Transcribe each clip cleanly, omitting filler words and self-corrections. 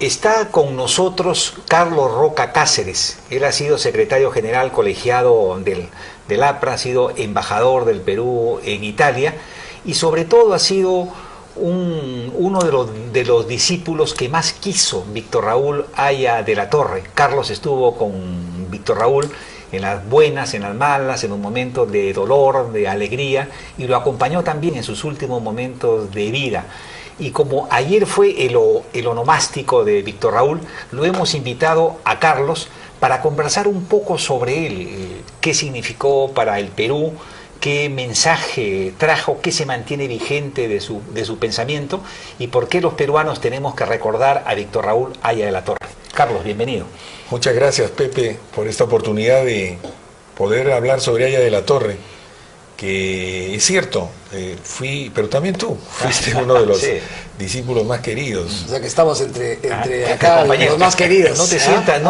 Está con nosotros Carlos Roca Cáceres. Él ha sido secretario general colegiado del APRA, ha sido embajador del Perú en Italia y sobre todo ha sido uno de los discípulos que más quiso Víctor Raúl Haya de la Torre. Carlos estuvo con Víctor Raúl en las buenas, en las malas, en los momentos de dolor, de alegría, y lo acompañó también en sus últimos momentos de vida. Y como ayer fue el onomástico de Víctor Raúl, lo hemos invitado a Carlos para conversar un poco sobre él, qué significó para el Perú, qué mensaje trajo, qué se mantiene vigente de su pensamiento y por qué los peruanos tenemos que recordar a Víctor Raúl Haya de la Torre. Carlos, bienvenido. Muchas gracias, Pepe, por esta oportunidad de poder hablar sobre Haya de la Torre, que es cierto, pero también tú fuiste uno de los discípulos más queridos. O sea que estamos entre acá los más queridos. No te sientas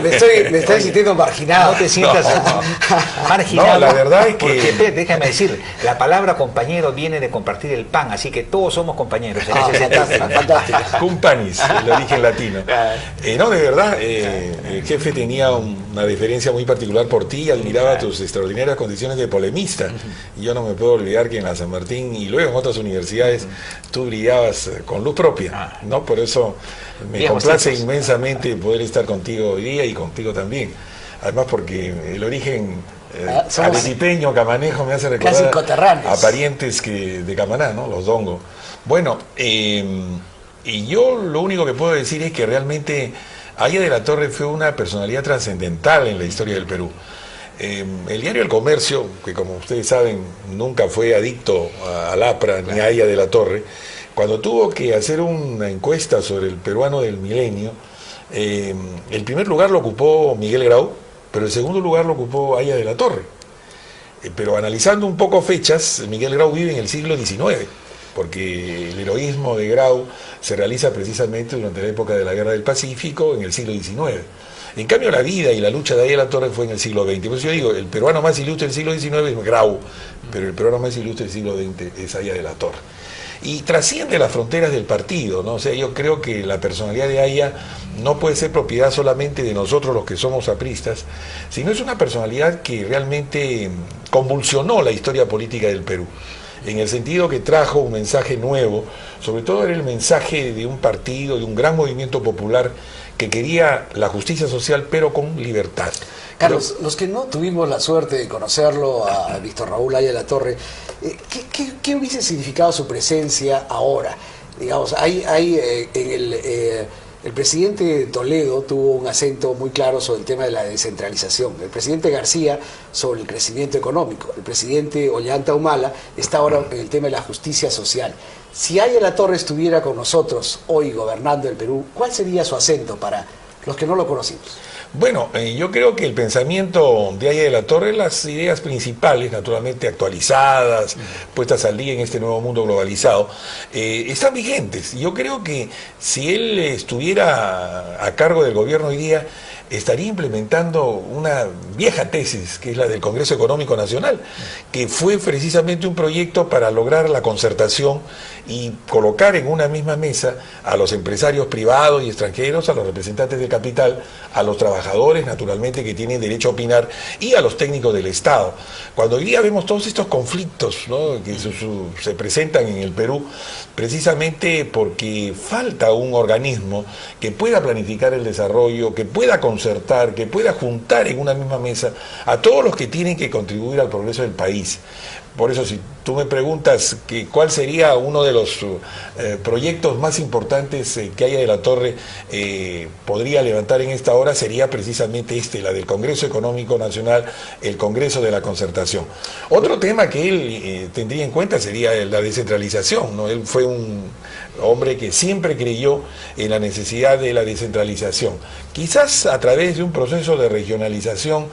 me estoy sintiendo marginado. No te sientas marginado. No, la verdad es que... Porque, déjame decir, la palabra compañero viene de compartir el pan, así que todos somos compañeros. Fantástico. Cum panis, el origen latino. No, de verdad, el jefe tenía una deferencia muy particular por ti, admiraba tus extraordinarias condiciones de polemista. Y yo no me puedo olvidar que en la San Martín y luego en otras universidades tú brillabas con luz propia, ¿no? Por eso me complace inmensamente poder estar contigo hoy día y contigo también. Además porque el origen arequipeño, camanejo, me hace recordar a parientes de Camaná, ¿no? Los Dongo. Bueno, y yo lo único que puedo decir es que realmente Haya de la Torre fue una personalidad trascendental en la historia del Perú. El diario El Comercio, que como ustedes saben nunca fue adicto al APRA ni a Haya de la Torre, cuando tuvo que hacer una encuesta sobre el peruano del milenio, el primer lugar lo ocupó Miguel Grau, pero el segundo lugar lo ocupó Haya de la Torre. Pero analizando un poco fechas, Miguel Grau vive en el siglo XIX, porque el heroísmo de Grau se realiza precisamente durante la época de la Guerra del Pacífico, en el siglo XIX. En cambio, la vida y la lucha de Haya de la Torre fue en el siglo XX. Por eso yo digo, el peruano más ilustre del siglo XIX es Grau, pero el peruano más ilustre del siglo XX es Haya de la Torre. Y trasciende las fronteras del partido, ¿no? O sea, yo creo que la personalidad de Haya no puede ser propiedad solamente de nosotros los que somos apristas, sino es una personalidad que realmente convulsionó la historia política del Perú, en el sentido que trajo un mensaje nuevo, sobre todo era el mensaje de un partido, de un gran movimiento popular que quería la justicia social, pero con libertad. Carlos, los que no tuvimos la suerte de conocerlo, a Víctor Raúl Haya de la Torre, ¿qué hubiese significado su presencia ahora? Digamos, el presidente Toledo tuvo un acento muy claro sobre el tema de la descentralización, el presidente García sobre el crecimiento económico, el presidente Ollanta Humala está ahora en el tema de la justicia social. Si Haya de la Torre estuviera con nosotros hoy gobernando el Perú, ¿cuál sería su acento para los que no lo conocimos? Bueno, yo creo que el pensamiento de Haya de la Torre, las ideas principales, naturalmente actualizadas, puestas al día en este nuevo mundo globalizado, están vigentes. Yo creo que si él estuviera a cargo del gobierno hoy día, estaría implementando una vieja tesis, que es la del Congreso Económico Nacional, que fue precisamente un proyecto para lograr la concertación y colocar en una misma mesa a los empresarios privados y extranjeros, a los representantes del capital, a los trabajadores, naturalmente, que tienen derecho a opinar, y a los técnicos del Estado. Cuando hoy día vemos todos estos conflictos, ¿no?, que se presentan en el Perú, precisamente porque falta un organismo que pueda planificar el desarrollo, que pueda concertar, que pueda juntar en una misma mesa a todos los que tienen que contribuir al progreso del país. Por eso, si tú me preguntas cuál sería uno de los proyectos más importantes que Haya de la Torre podría levantar en esta hora, sería precisamente la del Congreso Económico Nacional, el Congreso de la Concertación. Otro tema que él tendría en cuenta sería la descentralización, ¿no? Él fue un hombre que siempre creyó en la necesidad de la descentralización, quizás a través de un proceso de regionalización,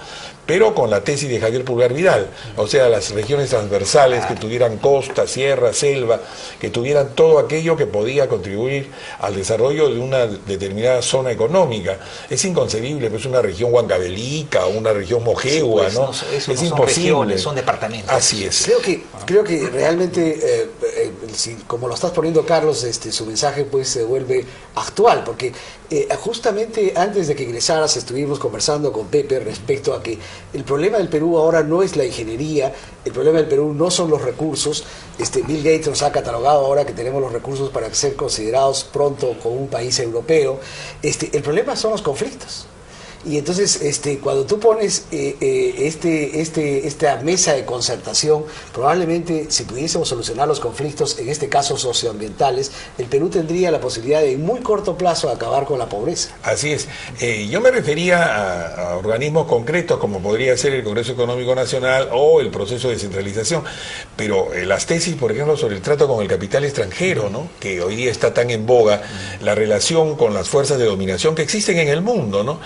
pero con la tesis de Javier Pulgar Vidal, o sea, las regiones transversales que tuvieran costa, sierra, selva, que tuvieran todo aquello que podía contribuir al desarrollo de una determinada zona económica. Es inconcebible, pues, una región huancavelica o una región mojegua, sí, pues, ¿no? Eso es no imposible. son regiones, son departamentos. Así es. Creo que realmente como lo estás poniendo, Carlos, su mensaje pues se vuelve actual, porque justamente antes de que ingresaras estuvimos conversando con Pepe respecto a que el problema del Perú ahora no es la ingeniería, el problema del Perú no son los recursos. Bill Gates nos ha catalogado ahora que tenemos los recursos para ser considerados pronto como un país europeo. El problema son los conflictos. Y entonces, cuando tú pones esta mesa de concertación, probablemente si pudiésemos solucionar los conflictos, en este caso socioambientales, el Perú tendría la posibilidad de en muy corto plazo acabar con la pobreza. Así es. Yo me refería a organismos concretos como podría ser el Congreso Económico Nacional o el proceso de descentralización, pero las tesis, por ejemplo, sobre el trato con el capital extranjero, ¿no?, que hoy día está tan en boga, la relación con las fuerzas de dominación que existen en el mundo, ¿no?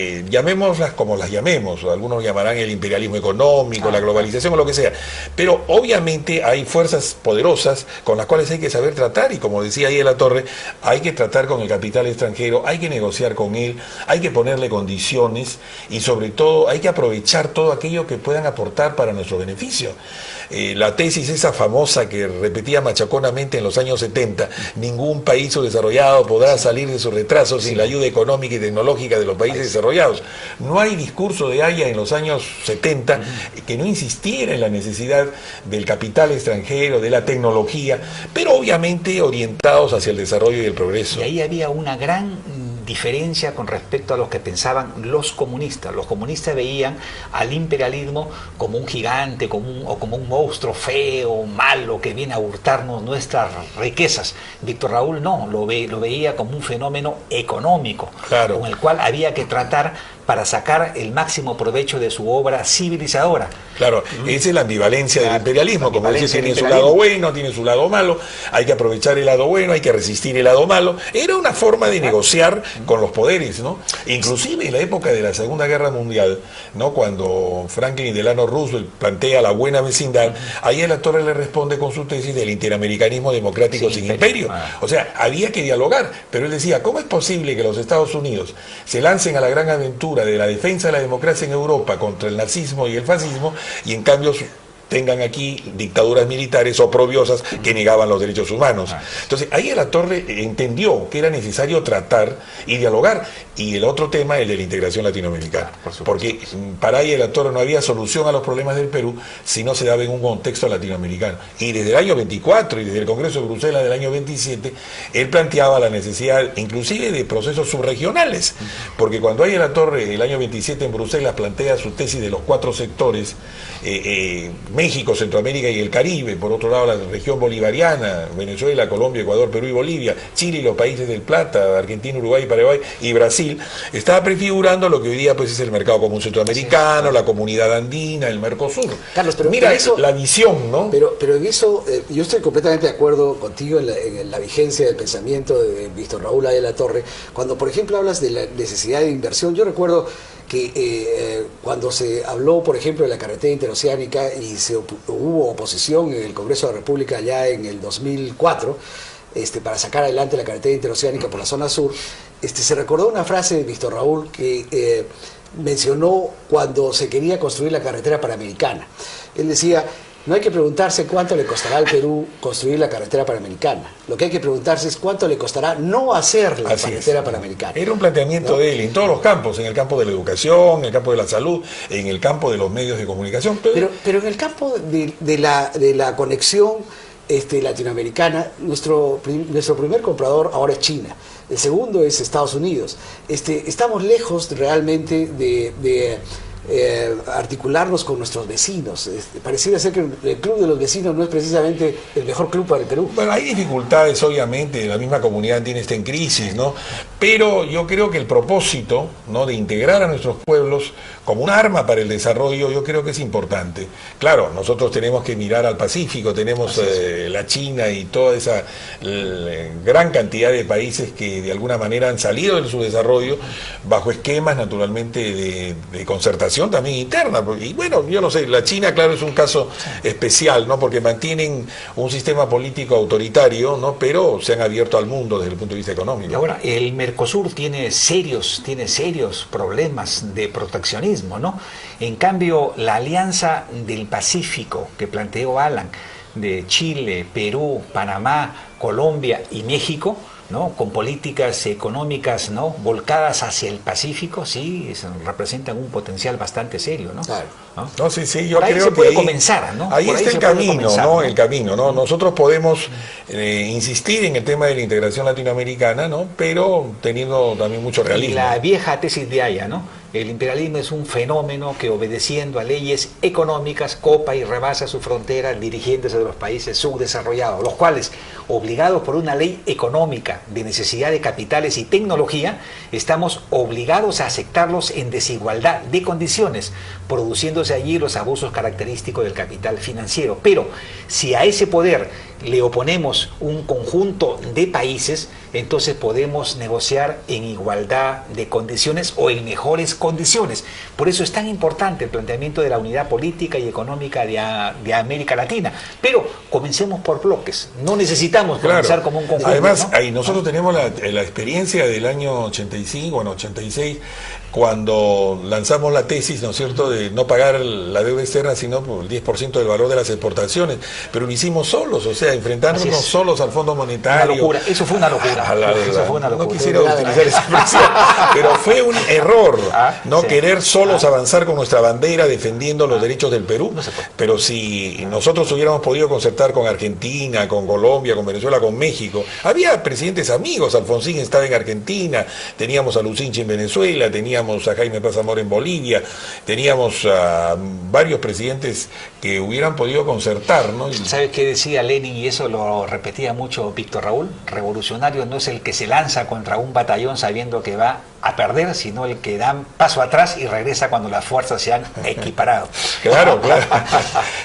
Llamémoslas como las llamemos, algunos llamarán el imperialismo económico, la globalización o lo que sea, pero obviamente hay fuerzas poderosas con las cuales hay que saber tratar, y como decía ahí de la Torre, hay que tratar con el capital extranjero, hay que negociar con él, hay que ponerle condiciones y sobre todo hay que aprovechar todo aquello que puedan aportar para nuestro beneficio. La tesis esa famosa que repetía machaconamente en los años 70, ningún país subdesarrollado podrá salir de su retraso sin la ayuda económica y tecnológica de los países desarrollados. No hay discurso de Haya en los años 70 que no insistiera en la necesidad del capital extranjero, de la tecnología, pero obviamente orientados hacia el desarrollo y el progreso. Y ahí había una gran diferencia con respecto a los que pensaban los comunistas. Los comunistas veían al imperialismo como un gigante, como un monstruo feo, malo, que viene a hurtarnos nuestras riquezas. Víctor Raúl no, lo veía como un fenómeno económico, claro, con el cual había que tratar para sacar el máximo provecho de su obra civilizadora. Claro, esa es la ambivalencia del imperialismo, como dice, tiene su lado bueno, tiene su lado malo, hay que aprovechar el lado bueno, hay que resistir el lado malo. Era una forma de negociar con los poderes, ¿no? Inclusive en la época de la Segunda Guerra Mundial, ¿no?, cuando Franklin Delano Roosevelt plantea la buena vecindad, ahí a la Torre le responde con su tesis del interamericanismo democrático sin imperio. O sea, había que dialogar, pero él decía, ¿cómo es posible que los Estados Unidos se lancen a la gran aventura de la defensa de la democracia en Europa contra el nazismo y el fascismo, y en cambio tengan aquí dictaduras militares oprobiosas que negaban los derechos humanos? Entonces ahí a la Torre entendió que era necesario tratar y dialogar. Y el otro tema, el de la integración latinoamericana, porque para ahí a la Torre no había solución a los problemas del Perú si no se daba en un contexto latinoamericano. Y desde el año 24 y desde el Congreso de Bruselas del año 27, él planteaba la necesidad inclusive de procesos subregionales, porque cuando ahí a la Torre el año 27 en Bruselas plantea su tesis de los 4 sectores, México, Centroamérica y el Caribe, por otro lado la región bolivariana, Venezuela, Colombia, Ecuador, Perú y Bolivia, Chile y los países del Plata, Argentina, Uruguay, Paraguay y Brasil, estaba prefigurando lo que hoy día pues es el mercado común centroamericano, la comunidad andina, el Mercosur. Carlos, pero mira eso, la visión, ¿no? Pero en eso yo estoy completamente de acuerdo contigo en la vigencia del pensamiento de Víctor Raúl de la Torre. Cuando, por ejemplo, hablas de la necesidad de inversión, yo recuerdo que cuando se habló, por ejemplo, de la carretera interoceánica y hubo oposición en el Congreso de la República ya en el 2004, para sacar adelante la carretera interoceánica por la zona sur, se recordó una frase de Víctor Raúl que mencionó cuando se quería construir la carretera panamericana. Él decía, no hay que preguntarse cuánto le costará al Perú construir la carretera panamericana. Lo que hay que preguntarse es cuánto le costará no hacer la carretera panamericana. Era un planteamiento, ¿no?, de él en todos los campos, en el campo de la educación, en el campo de la salud, en el campo de los medios de comunicación. Pero en el campo de la conexión latinoamericana, nuestro primer comprador ahora es China. El segundo es Estados Unidos. Estamos lejos realmente de articularnos con nuestros vecinos. Pareciera ser que el club de los vecinos no es precisamente el mejor club para el Perú. Bueno, hay dificultades, obviamente, la misma comunidad andina está en crisis, ¿no? Pero yo creo que el propósito, ¿no?, de integrar a nuestros pueblos como un arma para el desarrollo, yo creo que es importante. Claro, nosotros tenemos que mirar al Pacífico, tenemos la China y toda esa gran cantidad de países que de alguna manera han salido de su desarrollo bajo esquemas naturalmente de concertación también interna. Y bueno, yo no sé, la China, claro, es un caso especial, ¿no?, porque mantienen un sistema político autoritario, ¿no?, pero se han abierto al mundo desde el punto de vista económico. Y ahora, el Mercosur tiene serios problemas de proteccionismo, ¿no? En cambio, la Alianza del Pacífico que planteó Alan de Chile, Perú, Panamá, Colombia y México, ¿no? Con políticas económicas, ¿no? Volcadas hacia el Pacífico, sí, representan un potencial bastante serio, ¿no? Claro. ¿No? No, sí, sí, yo por ahí creo se que puede ahí, comenzar, ¿no? ahí Por está ahí el se puede camino, comenzar, ¿no? ¿no? El camino, ¿no? Nosotros podemos insistir en el tema de la integración latinoamericana, ¿no? Pero teniendo también mucho realismo. Y la vieja tesis de Haya, ¿no? El imperialismo es un fenómeno que, obedeciendo a leyes económicas, copa y rebasa su frontera dirigiéndose de los países subdesarrollados, los cuales, obligados por una ley económica de necesidad de capitales y tecnología, estamos obligados a aceptarlos en desigualdad de condiciones, produciéndose allí los abusos característicos del capital financiero. Pero si a ese poder le oponemos un conjunto de países, entonces podemos negociar en igualdad de condiciones o en mejores condiciones. Por eso es tan importante el planteamiento de la unidad política y económica de América Latina. Pero comencemos por bloques, no necesitamos comenzar como un conjunto. Además, ¿no? ahí nosotros tenemos la experiencia del año 85, bueno, 86, cuando lanzamos la tesis, ¿no es cierto?, de no pagar la deuda externa, sino por el 10% del valor de las exportaciones. Pero lo hicimos solos, o sea, enfrentándonos solos al Fondo Monetario. Una locura, eso fue una locura. Eso fue una locura. No quisiera utilizar esa expresión, pero fue un error no sí. querer solos avanzar con nuestra bandera defendiendo los derechos del Perú. No se puede. Pero si nosotros hubiéramos podido concertar con Argentina, con Colombia, con Venezuela, con México, había presidentes amigos. Alfonsín estaba en Argentina, teníamos a Lucinchi en Venezuela, teníamos a Jaime Paz Amor en Bolivia, teníamos a varios presidentes que hubieran podido concertar, ¿no? ¿Sabes qué decía Lenin? Y eso lo repetía mucho Víctor Raúl: revolucionario no es el que se lanza contra un batallón sabiendo que va a perder, sino el que da paso atrás y regresa cuando las fuerzas se han equiparado. Claro, claro.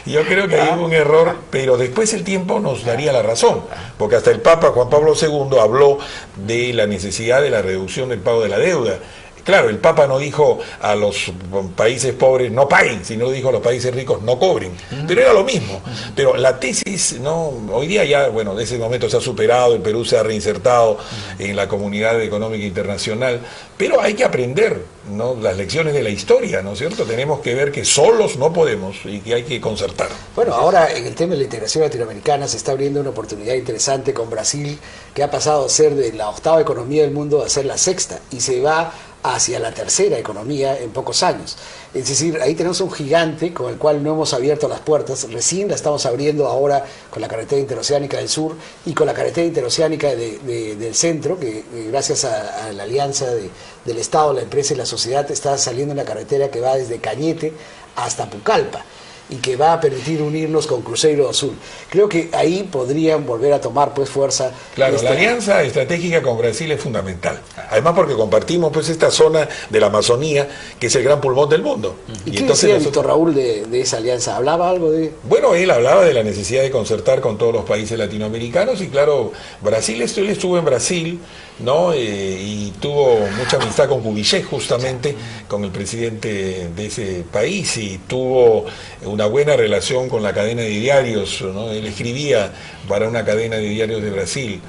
Yo creo que ahí hubo un error, pero después el tiempo nos daría la razón, porque hasta el Papa Juan Pablo II habló de la necesidad de la reducción del pago de la deuda. Claro, el Papa no dijo a los países pobres no paguen, sino dijo a los países ricos no cobren. Pero era lo mismo. Pero la tesis, no, hoy día ya, bueno, de ese momento se ha superado, el Perú se ha reinsertado en la comunidad económica internacional, pero hay que aprender, ¿no?, las lecciones de la historia, ¿no es cierto? Tenemos que ver que solos no podemos y que hay que concertar. Bueno, ahora en el tema de la integración latinoamericana se está abriendo una oportunidad interesante con Brasil, que ha pasado a ser de la 8ª economía del mundo a ser la 6ª, y se va hacia la 3ª economía en pocos años. Es decir, ahí tenemos un gigante con el cual no hemos abierto las puertas, recién la estamos abriendo ahora con la carretera interoceánica del sur y con la carretera interoceánica del centro, que gracias a la alianza del Estado, la empresa y la sociedad está saliendo una carretera que va desde Cañete hasta Pucallpa y que va a permitir unirnos con Cruzeiro Azul. Creo que ahí podrían volver a tomar pues fuerza. Claro, la alianza estratégica con Brasil es fundamental. Además porque compartimos pues esta zona de la Amazonía, que es el gran pulmón del mundo. ¿Y qué decía Víctor Raúl de esa alianza? ¿Hablaba algo de...? Bueno, él hablaba de la necesidad de concertar con todos los países latinoamericanos y claro, Brasil, él estuvo en Brasil, ¿no? Y tuvo mucha amistad con Kubitschek justamente, con el presidente de ese país, y tuvo una buena relación con la cadena de diarios, ¿no? Él escribía para una cadena de diarios de Brasil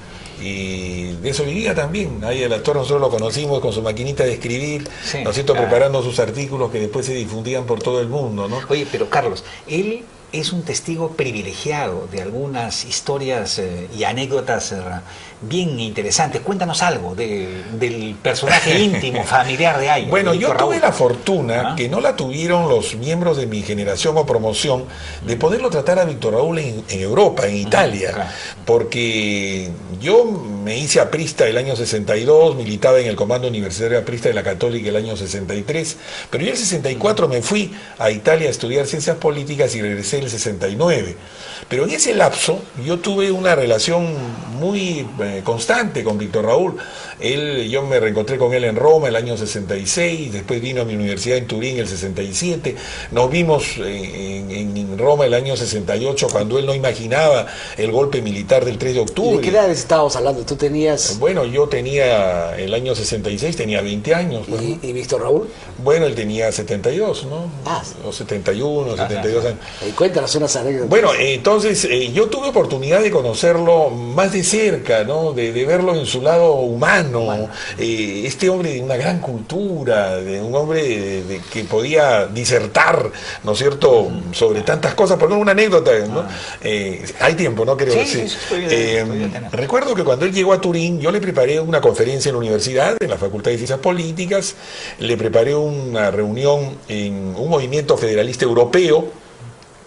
y de eso vivía también. Ahí el actor nosotros lo conocimos con su maquinita de escribir, sí, ¿no es cierto?, preparando sus artículos que después se difundían por todo el mundo, ¿no? Oye, pero Carlos, él es un testigo privilegiado de algunas historias y anécdotas bien interesantes. Cuéntanos algo del personaje íntimo, familiar de Haya. Bueno, yo tuve la fortuna, que no la tuvieron los miembros de mi generación o promoción, de poderlo tratar a Víctor Raúl en Europa, en Italia, claro, porque yo me hice aprista el año 62, militaba en el Comando Universitario Aprista de la Católica el año 63, pero yo el 64 me fui a Italia a estudiar Ciencias Políticas y regresé el 69. Pero en ese lapso yo tuve una relación muy constante con Víctor Raúl. Yo me reencontré con él en Roma el año 66, después vino a mi universidad en Turín el 67, nos vimos en Roma el año 68 cuando él no imaginaba el golpe militar del 3 de octubre. ¿Y de qué edades estábamos hablando? ¿Tú tenías...? Bueno, yo tenía, el año 66 tenía 20 años. ¿Y, ¿Y Víctor Raúl? Bueno, él tenía 72, ¿no? O 71, 72 años. Cuéntanos unas anécdotas. Bueno, entonces yo tuve oportunidad de conocerlo más de cerca, ¿no? De verlo en su lado humano. Este hombre de una gran cultura, de un hombre que podía disertar, ¿no es cierto?, sobre tantas cosas. Por ejemplo, una anécdota, ¿no? Hay tiempo, ¿no? Creo. Sí, Recuerdo que cuando él llegó a Turín, yo le preparé una conferencia en la universidad, en la Facultad de Ciencias Políticas, le preparé una reunión en un movimiento federalista europeo.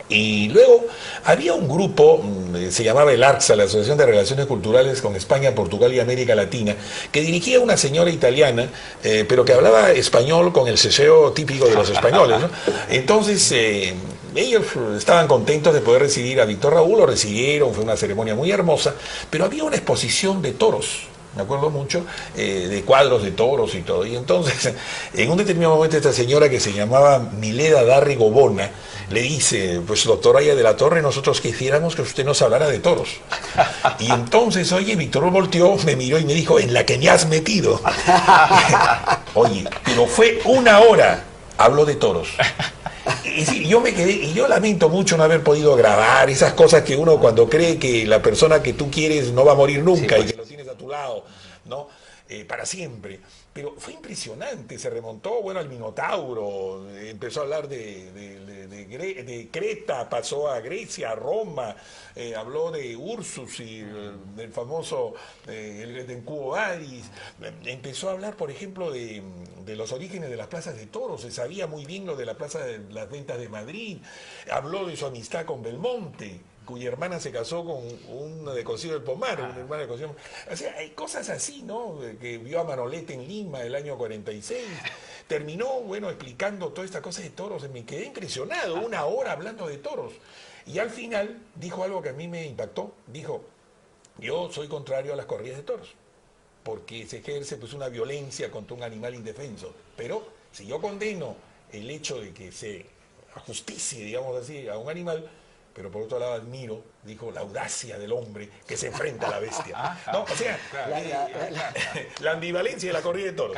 Y luego había un grupo, se llamaba el ARCSA, la Asociación de Relaciones Culturales con España, Portugal y América Latina, que dirigía una señora italiana, pero que hablaba español con el ceseo típico de los españoles, ¿no? Entonces, ellos estaban contentos de poder recibir a Víctor Raúl, lo recibieron, fue una ceremonia muy hermosa, pero había una exposición de toros. Me acuerdo mucho, de cuadros de toros y todo. Y entonces, en un determinado momento, esta señora que se llamaba Mileda Darri Gobona, le dice, pues doctor Aya de la Torre, nosotros quisiéramos que usted nos hablara de toros. Y entonces, oye, Víctor volteó, me miró y me dijo, en la que me has metido. Oye, pero fue una hora, habló de toros. Y sí, yo me quedé, y yo lamento mucho no haber podido grabar esas cosas que uno cuando cree que la persona que tú quieres no va a morir nunca, sí, pues, y que lo tienes a tu lado, ¿no? Para siempre. Pero fue impresionante, se remontó, bueno, al Minotauro, empezó a hablar de Creta, pasó a Grecia, a Roma, habló de Ursus y del famoso el Quo Vadis, empezó a hablar, por ejemplo, de los orígenes de las plazas de toros, se sabía muy bien lo de la Plaza de las Ventas de Madrid, habló de su amistad con Belmonte, cuya hermana se casó con una de Cosío del Pomar, una hermana de Cosío. O sea, hay cosas así, ¿no? Que vio a Manolete en Lima el año 46. Terminó, bueno, explicando toda esta cosa de toros. Me quedé impresionado, una hora hablando de toros. Y al final dijo algo que a mí me impactó. Dijo, yo soy contrario a las corridas de toros, porque se ejerce pues una violencia contra un animal indefenso. Pero si yo condeno el hecho de que se ajusticie, digamos así, a un animal, pero por otro lado admiro, dijo, la audacia del hombre que se enfrenta a la bestia. ¿No? O sea, la ambivalencia de la corrida de toros.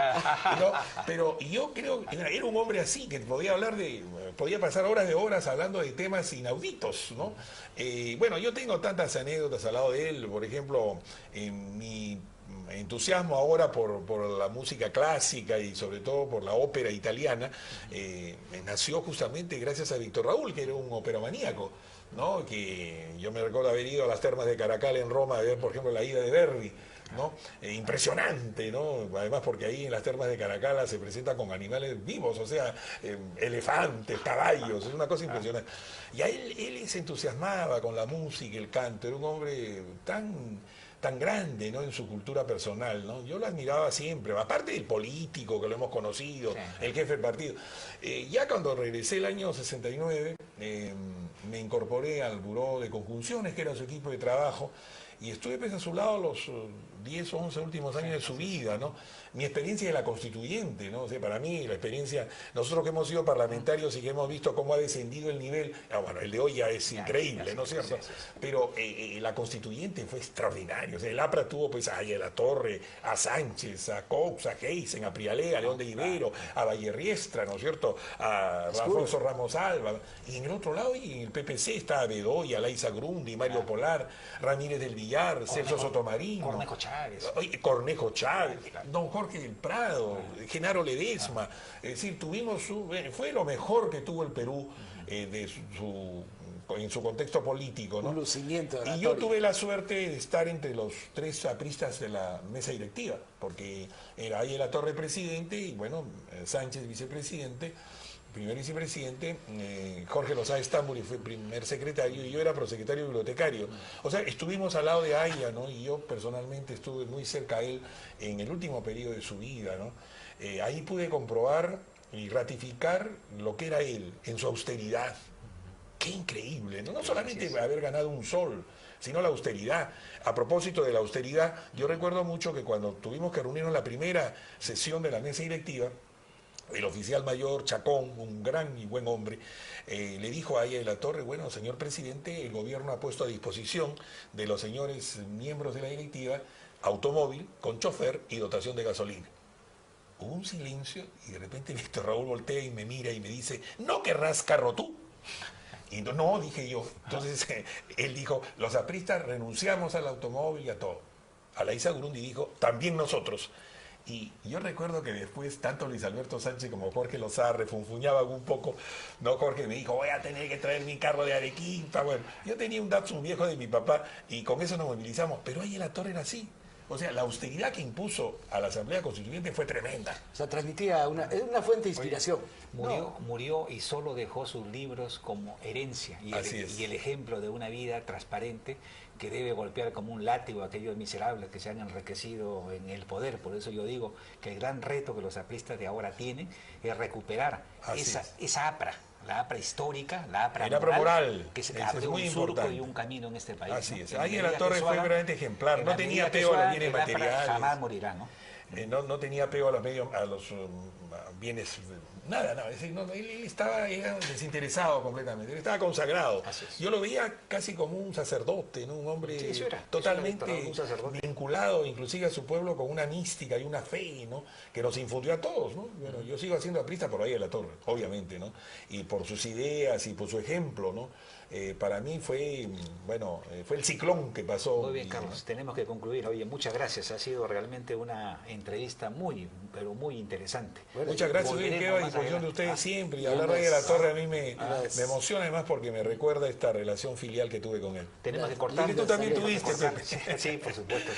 ¿No? Pero yo creo que era un hombre así, que podía pasar horas de horas hablando de temas inauditos, ¿no? Bueno, yo tengo tantas anécdotas al lado de él, por ejemplo, mi entusiasmo ahora por la música clásica y sobre todo por la ópera italiana, nació justamente gracias a Víctor Raúl, que era un operomaníaco, ¿no? Que yo me recuerdo haber ido a las termas de Caracal en Roma a ver, por ejemplo, la ida de Verdi, ¿no? Impresionante, ¿no? Además porque ahí en las termas de Caracalla se presenta con animales vivos, o sea, elefantes, caballos, es una cosa impresionante. Y a él se entusiasmaba con la música, el canto, era un hombre tan grande, ¿no?, en su cultura personal, ¿no? Yo lo admiraba siempre, aparte del político que lo hemos conocido, sí, el jefe del partido. Ya cuando regresé el año 69, me incorporé al Buró de Conjunciones, que era su equipo de trabajo, y estuve pues a su lado los 10 o 11 últimos años de su vida, ¿no? Mi experiencia de la constituyente, ¿no? O sea, para mí la experiencia, nosotros que hemos sido parlamentarios y que hemos visto cómo ha descendido el nivel, bueno, el de hoy ya es increíble, ¿no es cierto? Pero la constituyente fue extraordinaria, o sea, el APRA tuvo pues a La Torre, a Sánchez, a Cox, a Heisen, a Prialé, a León de Ibero, a Vallerriestra, ¿no es cierto?, a Alfonso Ramos Alba, y en el otro lado, y en el PPC está Bedoya, Laisa Grundi, Mario Polar, Ramírez del Villar, Celso Sotomarino, Cornejo Chávez, don Jorge del Prado, Genaro Ledesma, es decir, fue lo mejor que tuvo el Perú en su contexto político, ¿no? Un lucimiento oratorio. Y yo tuve la suerte de estar entre los 3 apristas de la mesa directiva, porque era ahí La Torre presidente y bueno, Sánchez vicepresidente, primer vicepresidente, Jorge Lozada Estambul fue primer secretario y yo era prosecretario bibliotecario. O sea, estuvimos al lado de Aya, ¿no? Y yo personalmente estuve muy cerca a él en el último periodo de su vida, ¿no? Ahí pude comprobar y ratificar lo que era él en su austeridad. Qué increíble, ¿no? No solamente haber ganado un sol, sino la austeridad. A propósito de la austeridad, yo recuerdo mucho que cuando tuvimos que reunirnos en la primera sesión de la mesa directiva, el oficial mayor Chacón, un gran y buen hombre, le dijo a Aya de la Torre, bueno, señor presidente, el gobierno ha puesto a disposición de los señores miembros de la directiva automóvil con chofer y dotación de gasolina. Hubo un silencio y de repente Víctor Raúl voltea y me mira y me dice, ¿no querrás carro tú? Y no, dije yo. Entonces él dijo, los apristas renunciamos al automóvil y a todo. Alaísa Gurundi dijo, también nosotros. Y yo recuerdo que después tanto Luis Alberto Sánchez como Jorge Lozada refunfuñaban un poco. No, Jorge me dijo, voy a tener que traer mi carro de Arequipa. Bueno, yo tenía un Datsun viejo de mi papá y con eso nos movilizamos. Pero ahí en la torre era así. O sea, la austeridad que impuso a la Asamblea Constituyente fue tremenda. O sea, transmitía es una fuente de inspiración. Murió y solo dejó sus libros como herencia y el ejemplo de una vida transparente que debe golpear como un látigo a aquellos miserables que se han enriquecido en el poder. Por eso yo digo que el gran reto que los apristas de ahora tienen es recuperar esa APRA. La APRA histórica, la APRA moral, que se abrió un surco y un camino en este país. Así es. Ahí en la torre fue verdaderamente ejemplar. No tenía apego a los bienes materiales. Jamás morirá, ¿no? No tenía apego a los bienes, nada. Es decir, él estaba desinteresado completamente, él estaba consagrado. Yo lo veía casi como un sacerdote, ¿no? Un hombre totalmente vinculado inclusive a su pueblo con una mística y una fe, ¿no? Que nos infundió a todos, ¿no? Bueno, yo sigo haciendo aprista por ahí de la torre, obviamente, ¿no? Y por sus ideas y por su ejemplo, ¿no? Para mí fue el ciclón que pasó. Muy bien, Carlos, tenemos que concluir. Oye, muchas gracias, ha sido realmente una entrevista muy interesante. Bueno, muchas gracias, yo quedo a disposición de ustedes siempre, y hablar de la torre a mí me emociona además porque me recuerda esta relación filial que tuve con él. Tenemos que cortar. Y que tú también tuviste. Sí, por supuesto.